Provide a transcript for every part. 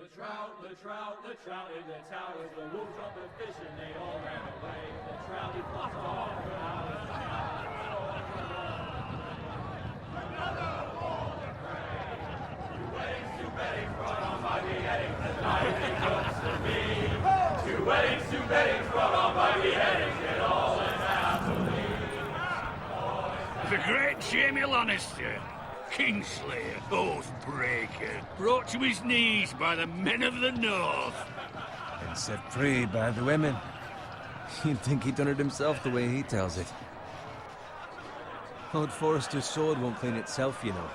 The trout in the towers, the wolves dropped the fish and they all ran away. The trout, he flopped off for hours. Another ball to prey. Two weddings brought on by beheadings, the night it comes to me. Two weddings brought on by beheadings, it all ends happily. The great Jamie Lannister, Kingslayer, Oathbreaker, brought to his knees by the men of the North. And set free by the women. You'd think he'd done it himself the way he tells it. Lord Forrester's sword won't clean itself, you know.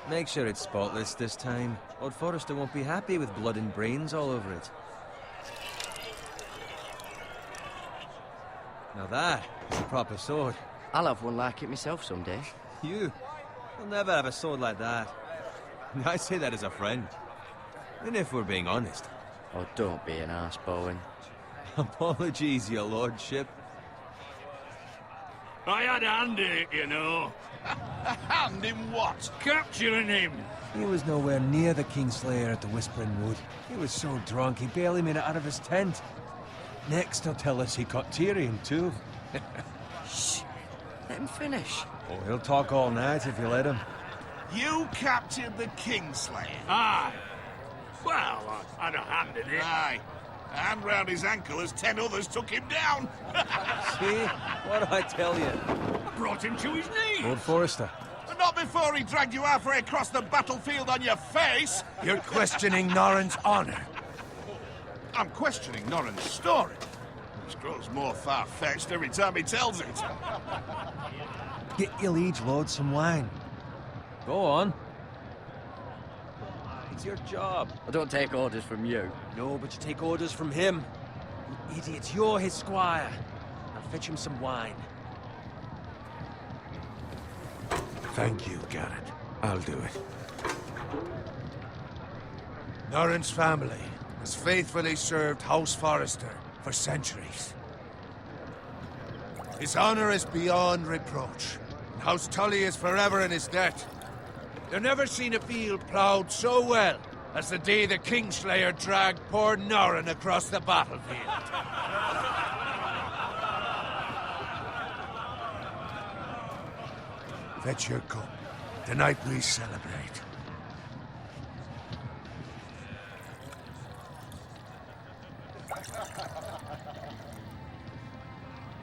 Make sure it's spotless this time. Lord Forrester won't be happy with blood and brains all over it. Now that is a proper sword. I'll have one like it myself someday. You'll never have a sword like that. I say that as a friend. And if we're being honest. Oh, don't be an arse, Bowen. Apologies, your lordship. I had a hand in it, you know. A hand in what? Capturing him. He was nowhere near the Kingslayer at the Whispering Wood. He was so drunk he barely made it out of his tent. Next he'll tell us he caught Tyrion too. Shh. Let him finish. Oh, he'll talk all night if you let him. You captured the Kingslayer? Aye. Well, I had a hand in it. Aye. A hand round his ankle as 10 others took him down. See? What do I tell you? I brought him to his knees. Lord Forrester. But not before he dragged you halfway across the battlefield on your face. You're questioning Norrin's honor. I'm questioning Norrin's story. Which grows more far-fetched every time he tells it. Get your liege lord some wine. Go on. It's your job. I don't take orders from you. No, but you take orders from him. You idiot, you're his squire. I'll fetch him some wine. Thank you, Garrett. I'll do it. Norrin's family has faithfully served House Forrester for centuries. His honor is beyond reproach, and House Tully is forever in his debt. They've never seen a field ploughed so well as the day the Kingslayer dragged poor Norrin across the battlefield. Fetch your cup. Tonight we celebrate.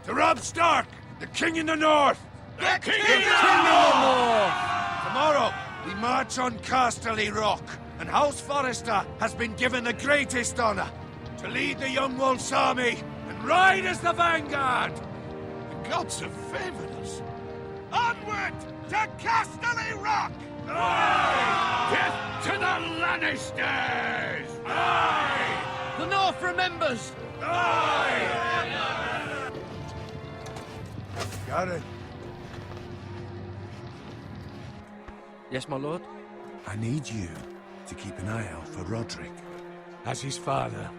To Robb Stark, the King in the North! The King in the North! Tomorrow, we march on Casterly Rock, and House Forrester has been given the greatest honor to lead the Young Wolf's army and ride as the vanguard! The gods have favored us. Onward to Casterly Rock! Aye! Death to the Lannisters! Aye! The North remembers! Aye! Garrett, Yes, my lord? I need you to keep an eye out for Roderick. As his father,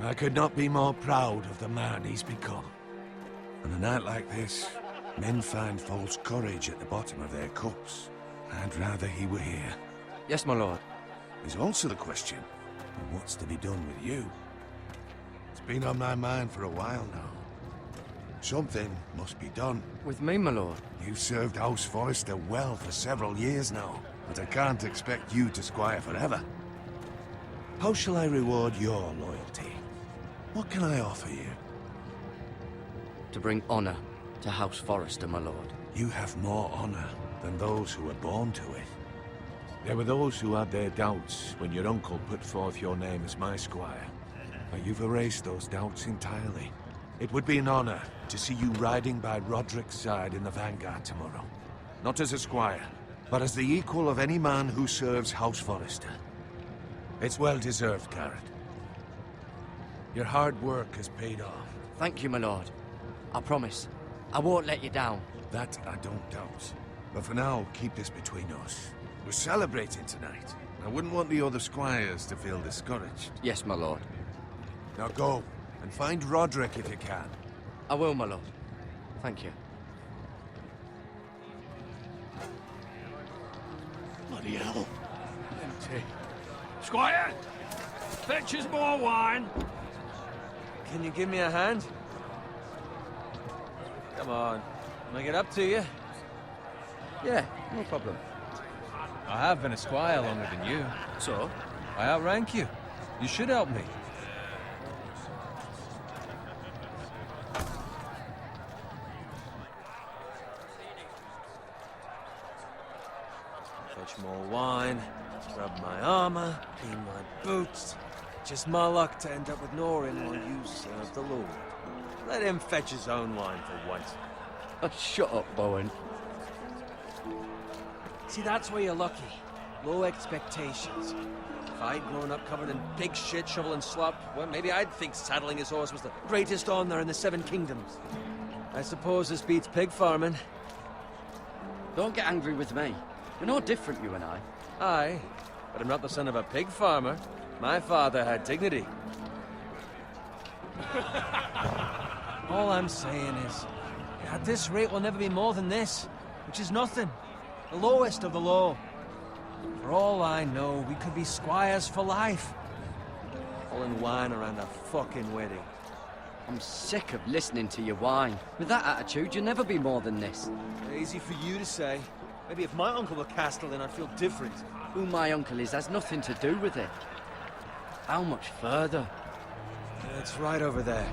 I could not be more proud of the man he's become. On a night like this, men find false courage at the bottom of their cups. I'd rather he were here. Yes, my lord. There's also the question of what's to be done with you. It's been on my mind for a while now. Something must be done. With me, my lord. You've served House Forrester well for several years now, but I can't expect you to squire forever. How shall I reward your loyalty? What can I offer you? To bring honor to House Forrester, my lord. You have more honor than those who were born to it. There were those who had their doubts when your uncle put forth your name as my squire. But you've erased those doubts entirely. It would be an honor to see you riding by Roderick's side in the vanguard tomorrow. Not as a squire, but as the equal of any man who serves House Forrester. It's well deserved, Garrett. Your hard work has paid off. Thank you, my lord. I promise. I won't let you down. That I don't doubt. But for now, keep this between us. We're celebrating tonight. I wouldn't want the other squires to feel discouraged. Yes, my lord. Now go, and find Roderick if you can. I will, my lord. Thank you. Bloody hell. Empty. Squire! Fetch us more wine. Can you give me a hand? Come on. Can I get up to you? Yeah, no problem. I have been a squire longer than you. So? I outrank you. You should help me. Fetch more wine, rub my armor, clean my boots. Just my luck to end up with Norin while you serve the Lord. Let him fetch his own wine for once. Oh, shut up, Bowen. See, that's where you're lucky. Low expectations. If I'd grown up covered in pig shit, shoveling slop, well, maybe I'd think saddling his horse was the greatest honor in the Seven Kingdoms. I suppose this beats pig farming. Don't get angry with me. We're no different, you and I. Aye, but I'm not the son of a pig farmer. My father had dignity. All I'm saying is, at this rate we'll never be more than this, which is nothing. The lowest of the low. For all I know, we could be squires for life. Pulling wine around a fucking wedding. I'm sick of listening to your whine. With that attitude, you'll never be more than this. Easy for you to say. Maybe if my uncle were Castellan, I'd feel different. Who my uncle is has nothing to do with it. How much further? It's right over there.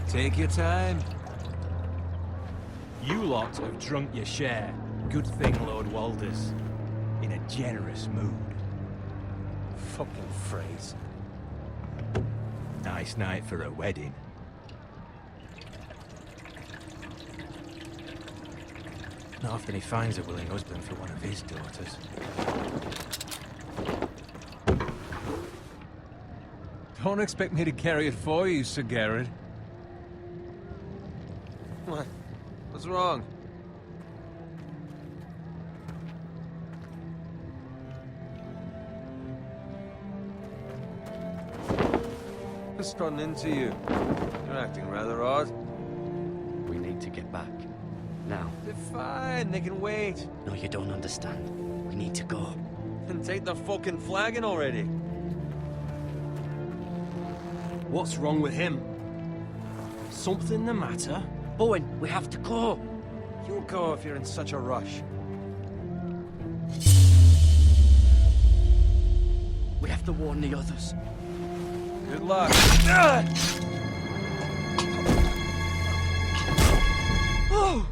Take your time. You lot have drunk your share. Good thing Lord Walder's in a generous mood. Fucking phrase. Nice night for a wedding. Not often he finds a willing husband for one of his daughters. Don't expect me to carry it for you, Sir Garrett. What? What's wrong? Just run into you. You're acting rather odd. We need to get back. Now. They're fine, they can wait. No, you don't understand. We need to go. And take the fucking flagon already. What's wrong with him? Something the matter? Bowen, we have to go. You go if you're in such a rush. We have to warn the others. Good luck. Oh!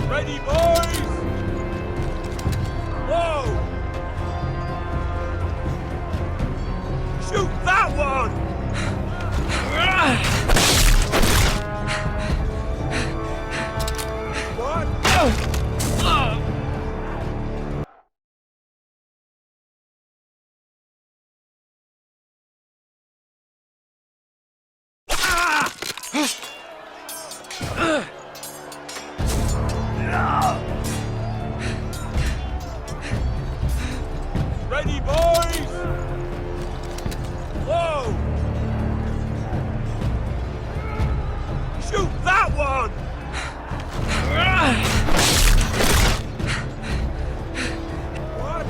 Ready, boys! Whoa! Shoot that one! What? Ready, boys! Whoa! Shoot that one! What?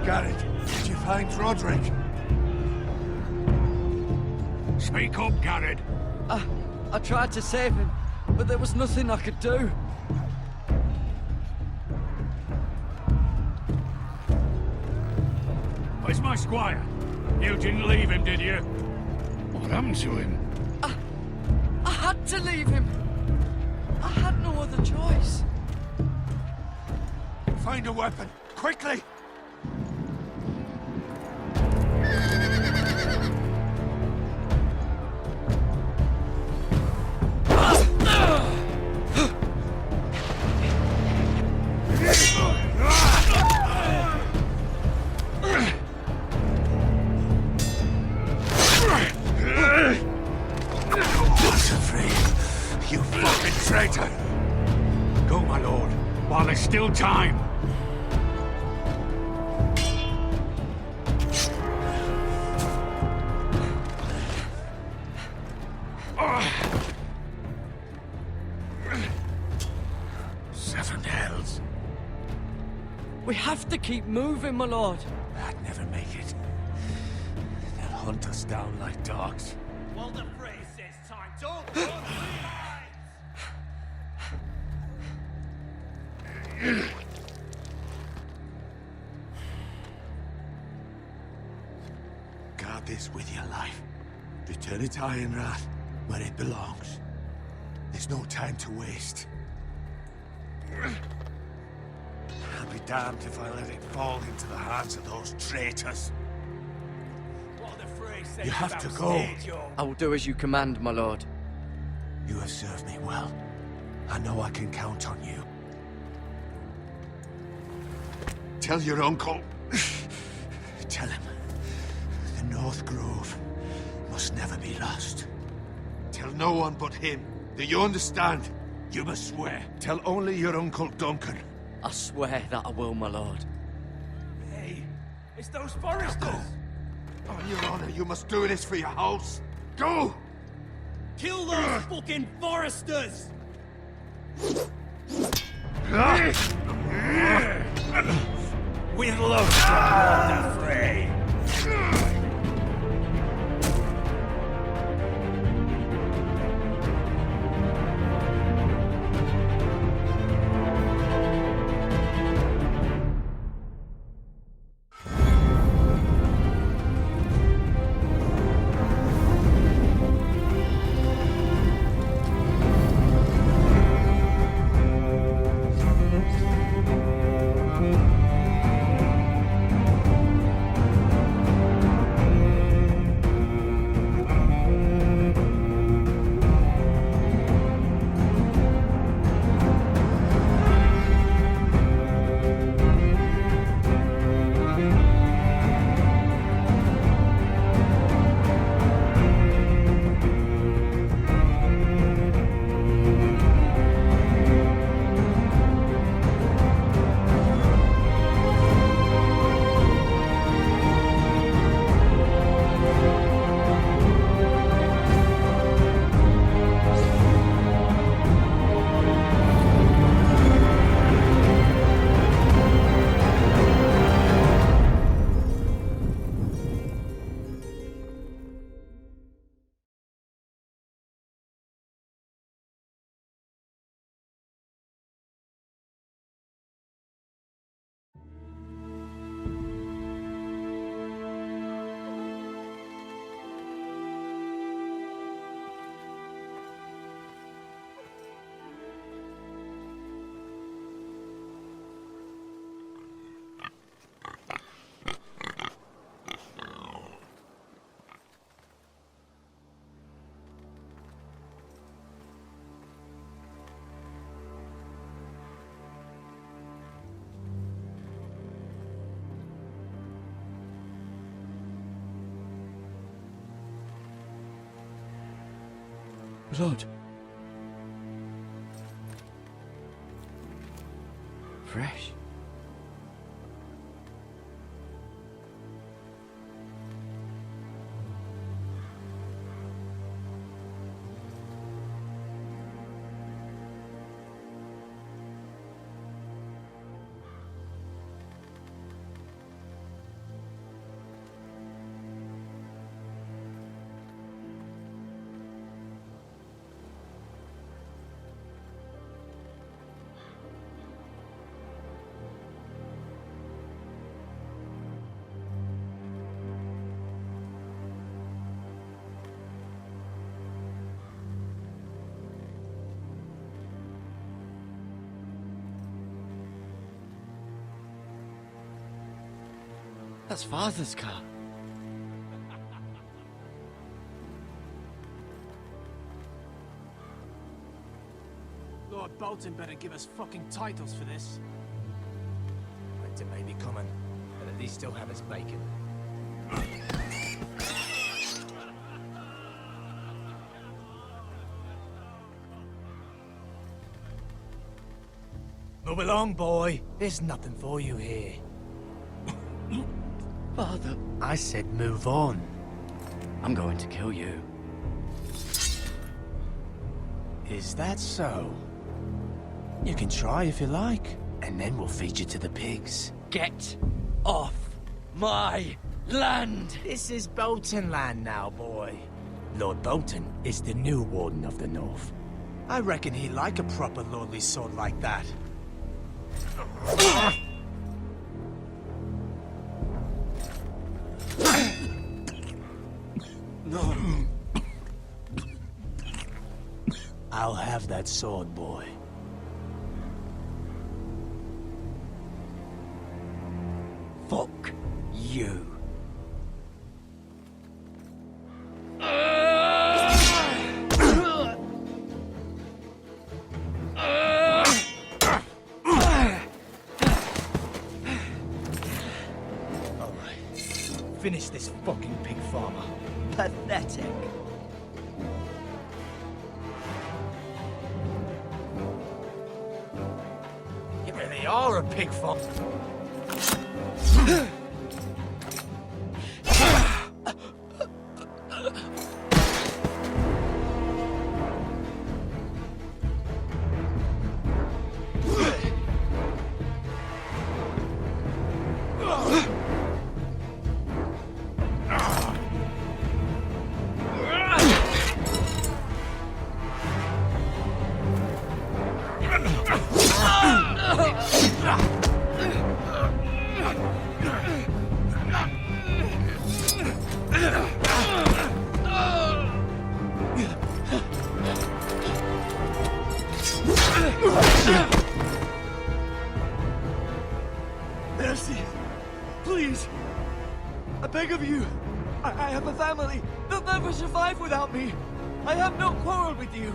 Garrett, did you find Roderick? Speak up, Garrett. I tried to save him, but there was nothing I could do. Where's my squire? You didn't leave him, did you? What happened to him? I had to leave him. I had no other choice. Find a weapon, quickly! Go, my lord, while there's still time. Seven hells. We have to keep moving, my lord. I'd never make it. They'll hunt us down like dogs. Well, the phrase says time. Don't run, Guard this with your life. Return it to Ironrath, where it belongs. There's no time to waste. I'll be damned if I let it fall into the hands of those traitors. Well, the phrase says You have to go. I will do as you command, my lord. You have served me well. I know I can count on you. Tell your uncle. Tell him. The North Grove must never be lost. Tell no one but him. Do you understand? You must swear. Tell only your Uncle Duncan. I swear that I will, my lord. Hey, it's those Forresters. On your honor, you must do this for your house. Go! Kill those fucking Forresters! With love, the fray. Lord. Fresh. That's Father's car. Lord Bolton better give us fucking titles for this. Winter may be coming, but at least still have his bacon. Move along, boy. There's nothing for you here. Father, I said move on. I'm going to kill you. Is that so? You can try if you like, and then we'll feed you to the pigs. Get off my land! This is Bolton land now, boy. Lord Bolton is the new Warden of the North. I reckon he'd like a proper lordly sword like that. No. I'll have that sword, boy. Fuck you. Finish this fucking pig farmer. Pathetic. You really are a pig farmer. Mercy. Please. I beg of you. I have a family. They'll never survive without me. I have no quarrel with you.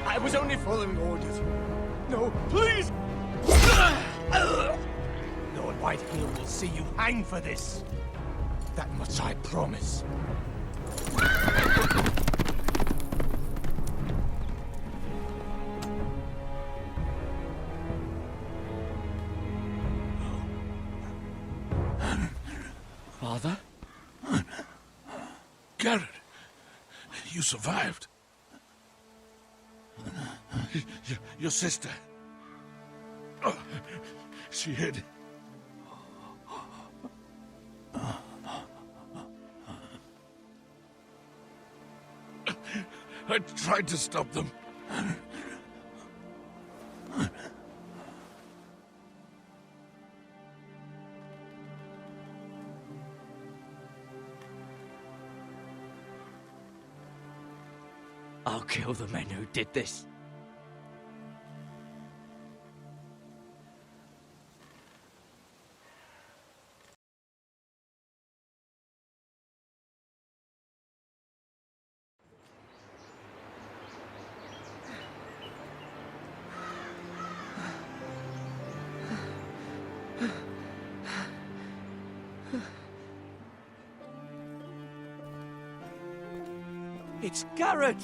I was only following orders. No, please. Lord Whitehill will see you hang for this. That much I promise. Father? Garrett, you survived. Your sister. Oh, she hid. I tried to stop them. I'll kill the men who did this. It's Garrett!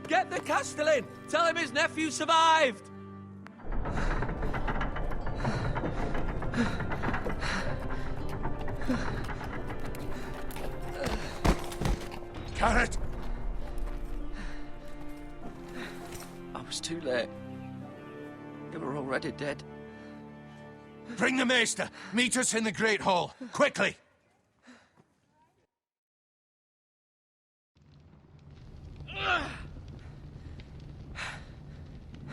Get the Castellan! Tell him his nephew survived! Garrett! I was too late. They were already dead. Bring the Maester! Meet us in the Great Hall! Quickly!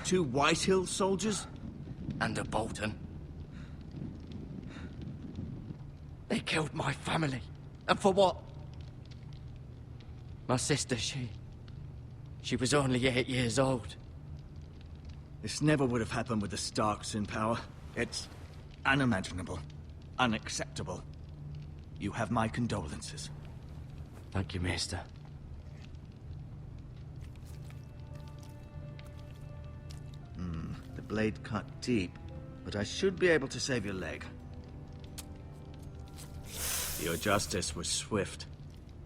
Two Whitehill soldiers? And a Bolton. They killed my family. And for what? My sister, she was only 8 years old. This never would have happened with the Starks in power. It's unimaginable. unacceptable. You have my condolences. Thank you, Maester. The blade cut deep, but I should be able to save your leg. Your justice was swift.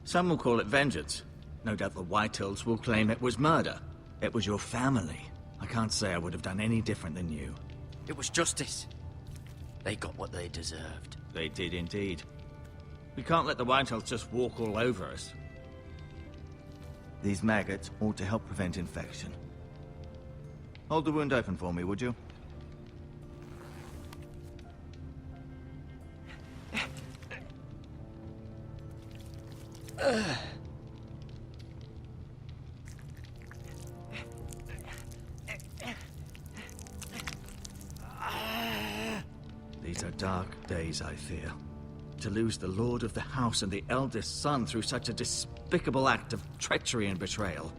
Some will call it vengeance. No doubt the Whitehills will claim it was murder. It was your family. I can't say I would have done any different than you. It was justice. They got what they deserved. They did indeed. We can't let the Whitehills just walk all over us. These maggots ought to help prevent infection. Hold the wound open for me, would you? These are dark days, I fear. To lose the Lord of the House and the eldest son through such a despicable act of treachery and betrayal.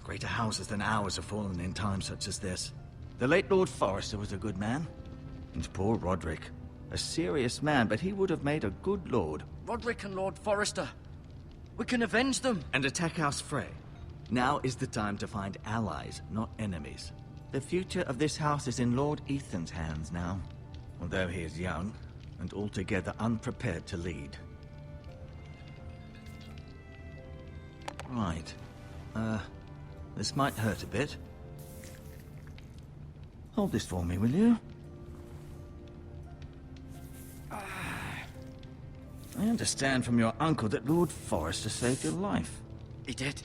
Greater houses than ours have fallen in times such as this. The late Lord Forrester was a good man. And poor Roderick. A serious man, but he would have made a good lord. Roderick and Lord Forrester. We can avenge them. And attack House Frey. Now is the time to find allies, not enemies. The future of this house is in Lord Ethan's hands now. Although he is young, and altogether unprepared to lead. Right. This might hurt a bit. Hold this for me, will you? I understand from your uncle that Lord Forrester saved your life. He did.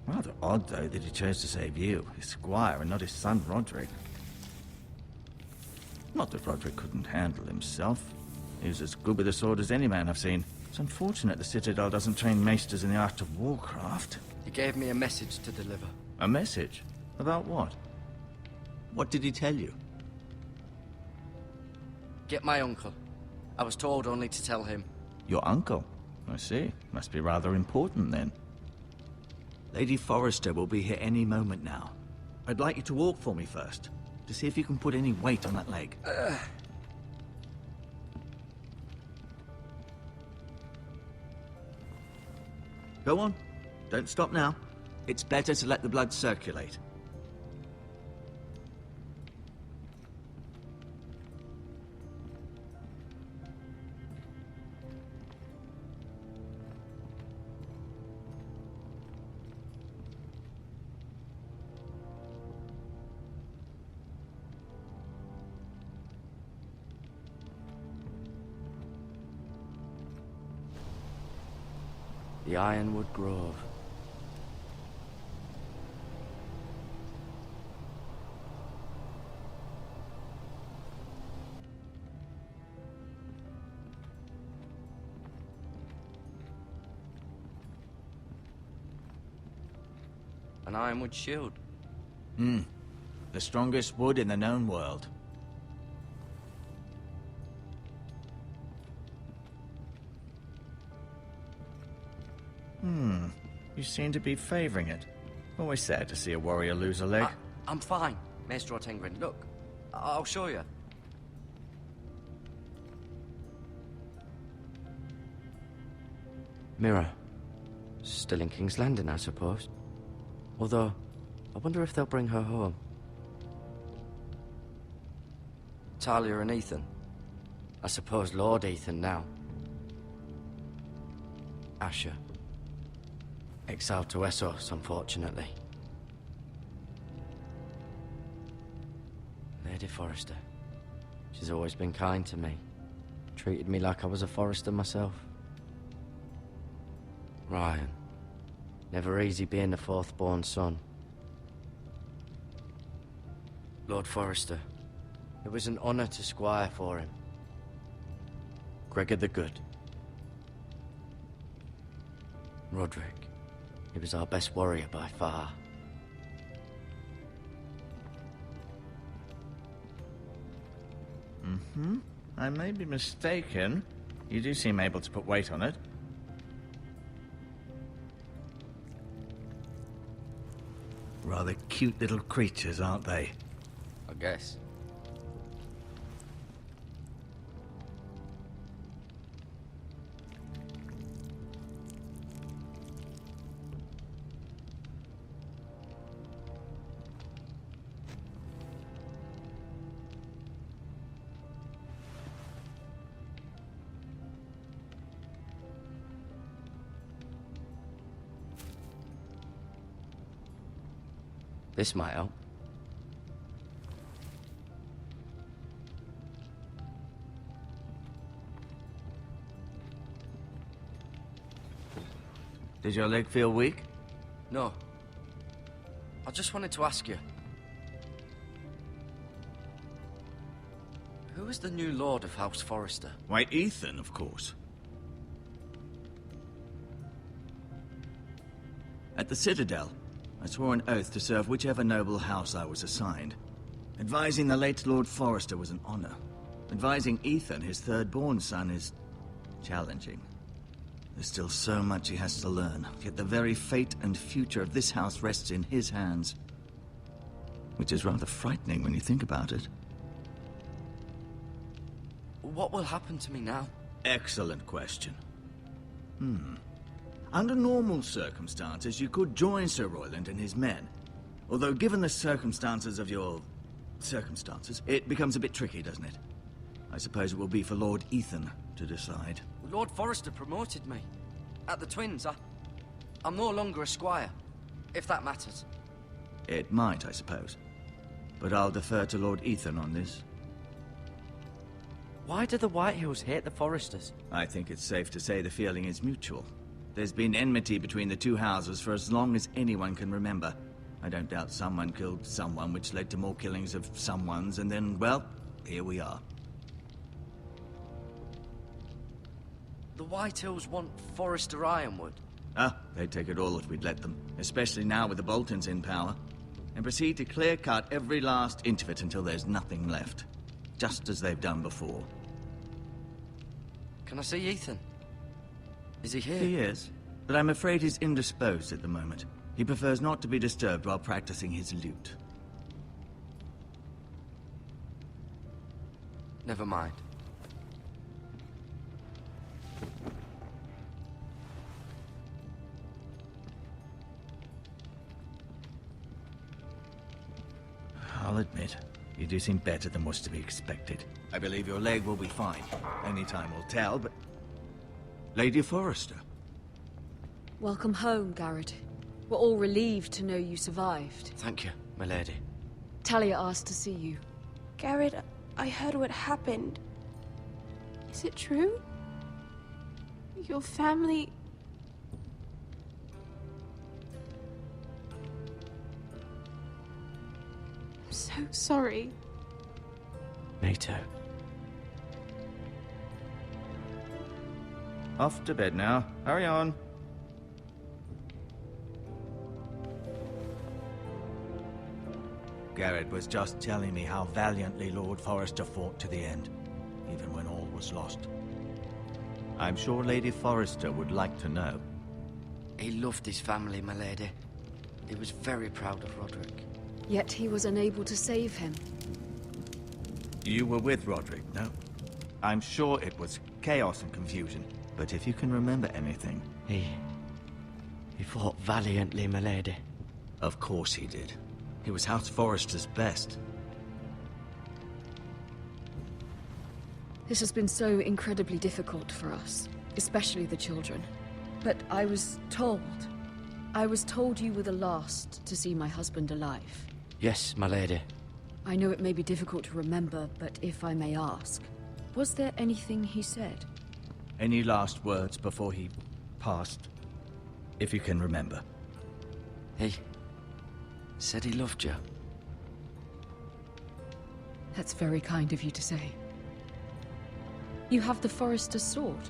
Rather odd, though, that he chose to save you, his squire, and not his son Roderick. Not that Roderick couldn't handle himself. He was as good with a sword as any man I've seen. It's unfortunate the Citadel doesn't train maesters in the art of warcraft. He gave me a message to deliver. A message? About what? What did he tell you? Get my uncle. I was told only to tell him. Your uncle? I see. Must be rather important, then. Lady Forrester will be here any moment now. I'd like you to walk for me first, to see if you can put any weight on that leg. Go on. Don't stop now. It's better to let the blood circulate. The Ironwood Grove. An ironwood shield. The strongest wood in the known world. You seem to be favoring it. Always sad to see a warrior lose a leg. I'm fine, Maester Ortengrin. Look, I'll show you. Mirror. Still in King's Landing, I suppose. Although, I wonder if they'll bring her home. Talia and Ethan. I suppose Lord Ethan now. Asher. Exiled to Westeros, unfortunately. Lady Forrester. She's always been kind to me. Treated me like I was a Forrester myself. Ryan. Never easy being the fourth-born son. Lord Forrester. It was an honor to squire for him. Gregor the Good. Roderick. He was our best warrior by far. I may be mistaken. You do seem able to put weight on it. Rather cute little creatures, aren't they? I guess. This might help. Does your leg feel weak? No. I just wanted to ask you. Who is the new Lord of House Forrester? Why, Ethan, of course. At the Citadel, I swore an oath to serve whichever noble house I was assigned. Advising the late Lord Forrester was an honor. Advising Ethan, his third-born son, is challenging. There's still so much he has to learn, yet the very fate and future of this house rests in his hands. Which is rather frightening when you think about it. What will happen to me now? Excellent question. Under normal circumstances, you could join Sir Royland and his men. Although given the circumstances of your... circumstances, it becomes a bit tricky, doesn't it? I suppose it will be for Lord Ethan to decide. Lord Forrester promoted me. At the Twins, I'm no longer a squire, if that matters. It might, I suppose. But I'll defer to Lord Ethan on this. Why do the Whitehills hate the Forresters? I think it's safe to say the feeling is mutual. There's been enmity between the two houses for as long as anyone can remember. I don't doubt someone killed someone, which led to more killings of someones, and then, well, here we are. The Whitehills want Forrester Ironwood. They'd take it all if we'd let them, especially now with the Boltons in power, and proceed to clear-cut every last inch of it until there's nothing left, just as they've done before. Can I see Ethan? Is he here? He is, but I'm afraid he's indisposed at the moment. He prefers not to be disturbed while practicing his lute. Never mind. I'll admit, you do seem better than was to be expected. I believe your leg will be fine. Only time will tell, but... Lady Forrester. Welcome home, Garrett. We're all relieved to know you survived. Thank you, my lady. Talia asked to see you. Garrett, I heard what happened. Is it true? Your family... I'm so sorry. Me too. Off to bed now. Hurry on. Garrett was just telling me how valiantly Lord Forrester fought to the end, even when all was lost. I'm sure Lady Forrester would like to know. He loved his family, my lady. He was very proud of Roderick. Yet he was unable to save him. You were with Roderick, no? I'm sure it was chaos and confusion, but if you can remember anything... He fought valiantly, my lady. Of course he did. He was House Forrester's best. This has been so incredibly difficult for us, especially the children. But I was told you were the last to see my husband alive. Yes, my lady. I know it may be difficult to remember, but if I may ask, was there anything he said? Any last words before he passed? If you can remember. He said he loved you. That's very kind of you to say. You have the Forrester's sword.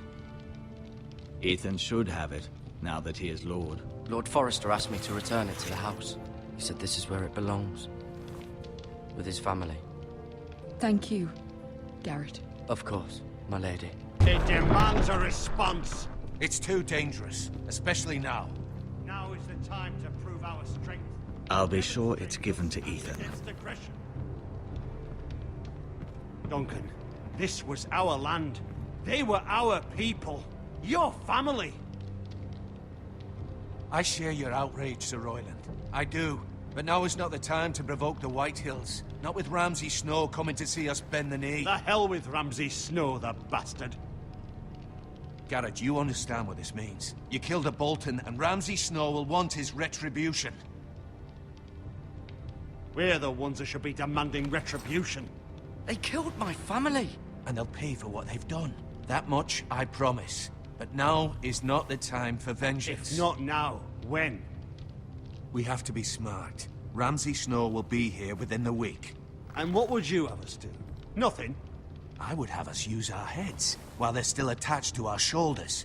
Ethan should have it, now that he is Lord. Lord Forrester asked me to return it to the house. He said this is where it belongs. With his family. Thank you, Garrett. Of course, my lady. It demands a response. It's too dangerous, especially now. Now is the time to prove our strength. I'll be sure it's given to Ethan. Against aggression. Duncan, this was our land. They were our people. Your family. I share your outrage, Sir Royland. I do. But now is not the time to provoke the Whitehills. Not with Ramsay Snow coming to see us bend the knee. The hell with Ramsay Snow, the bastard. Garrett, you understand what this means. You killed a Bolton, and Ramsay Snow will want his retribution. We're the ones that should be demanding retribution. They killed my family. And they'll pay for what they've done. That much, I promise. But now is not the time for vengeance. If not now, when? We have to be smart. Ramsay Snow will be here within the week. And what would you have us do? Nothing? I would have us use our heads, while they're still attached to our shoulders.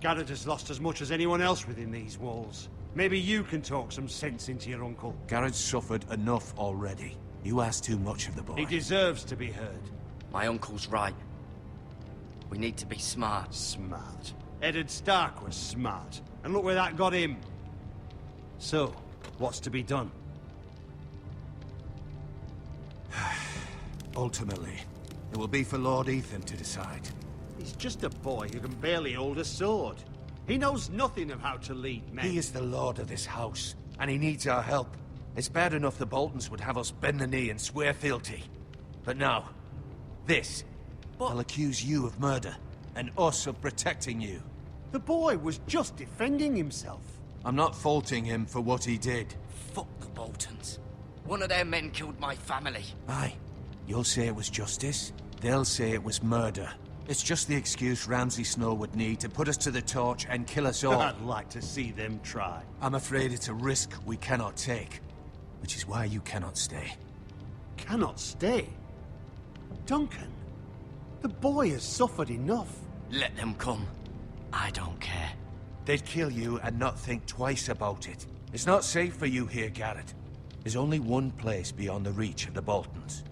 Garrett has lost as much as anyone else within these walls. Maybe you can talk some sense into your uncle. Garrett's suffered enough already. You ask too much of the boy. He deserves to be heard. My uncle's right. We need to be smart. Smart. Eddard Stark was smart. And look where that got him. So, what's to be done? Ultimately, it will be for Lord Ethan to decide. He's just a boy who can barely hold a sword. He knows nothing of how to lead men. He is the lord of this house, and he needs our help. It's bad enough the Boltons would have us bend the knee and swear fealty. But now, this. They'll accuse you of murder, and us of protecting you. The boy was just defending himself. I'm not faulting him for what he did. Fuck the Boltons. One of their men killed my family. Aye. You'll say it was justice. They'll say it was murder. It's just the excuse Ramsay Snow would need to put us to the torch and kill us all. I'd like to see them try. I'm afraid it's a risk we cannot take. Which is why you cannot stay. Cannot stay? Duncan, the boy has suffered enough. Let them come. I don't care. They'd kill you and not think twice about it. It's not safe for you here, Garrett. There's only one place beyond the reach of the Boltons.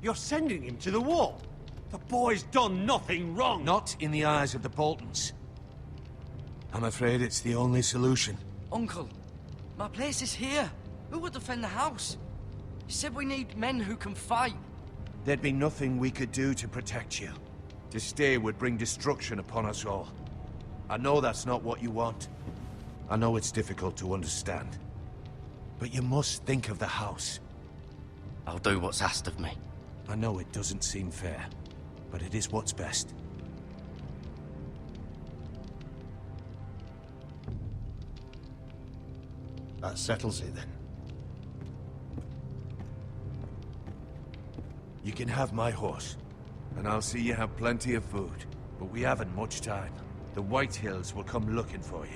You're sending him to the wall. The boy's done nothing wrong. Not in the eyes of the Boltons. I'm afraid it's the only solution. Uncle, my place is here. Who will defend the house? You said we need men who can fight. There'd be nothing we could do to protect you. To stay would bring destruction upon us all. I know that's not what you want. I know it's difficult to understand. But you must think of the house. I'll do what's asked of me. I know it doesn't seem fair, but it is what's best. That settles it then. You can have my horse, and I'll see you have plenty of food. But we haven't much time. The White Hills will come looking for you.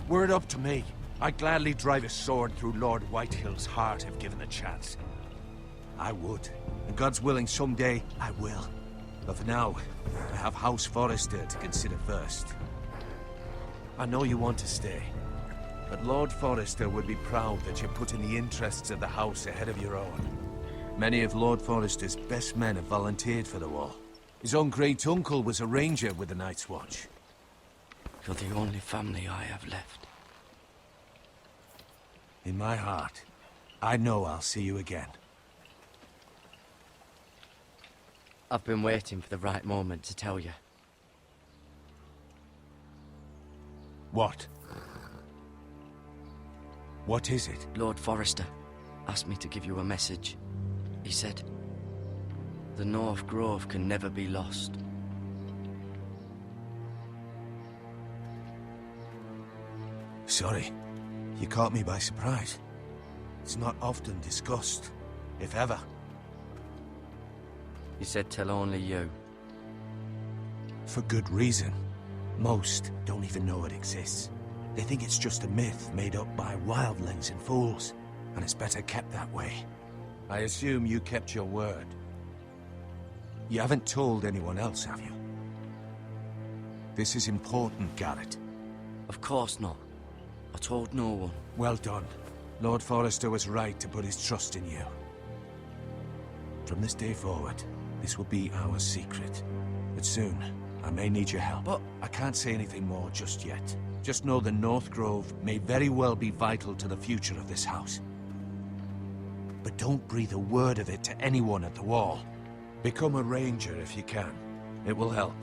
Were it up to me, I'd gladly drive a sword through Lord Whitehill's heart if given the chance. I would. And God's willing, someday I will. But for now, I have House Forrester to consider first. I know you want to stay, but Lord Forrester would be proud that you're putting the interests of the house ahead of your own. Many of Lord Forrester's best men have volunteered for the war. His own great-uncle was a ranger with the Night's Watch. You're the only family I have left. In my heart, I know I'll see you again. I've been waiting for the right moment to tell you. What? What is it? Lord Forrester asked me to give you a message. He said, the North Grove can never be lost. Sorry, you caught me by surprise. It's not often discussed, if ever. He said tell only you. For good reason. Most don't even know it exists. They think it's just a myth made up by wildlings and fools, and it's better kept that way. I assume you kept your word. You haven't told anyone else, have you? This is important, Garrett. Of course not. I told no one. Well done. Lord Forrester was right to put his trust in you. From this day forward, this will be our secret. But soon, I may need your help. But I can't say anything more just yet. Just know the North Grove may very well be vital to the future of this house. But don't breathe a word of it to anyone at the wall. Become a ranger if you can. It will help.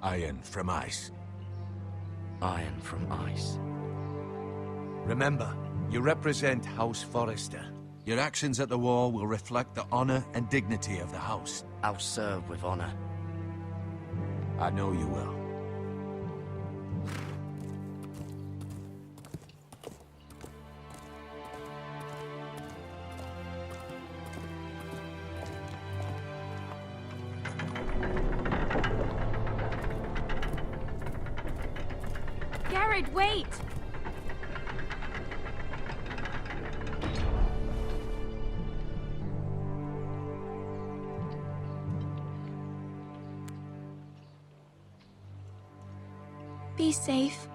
Iron from ice. Iron from ice. Remember, you represent House Forrester. Your actions at the wall will reflect the honor and dignity of the house. I'll serve with honor. I know you will. Garrett, wait! Be safe.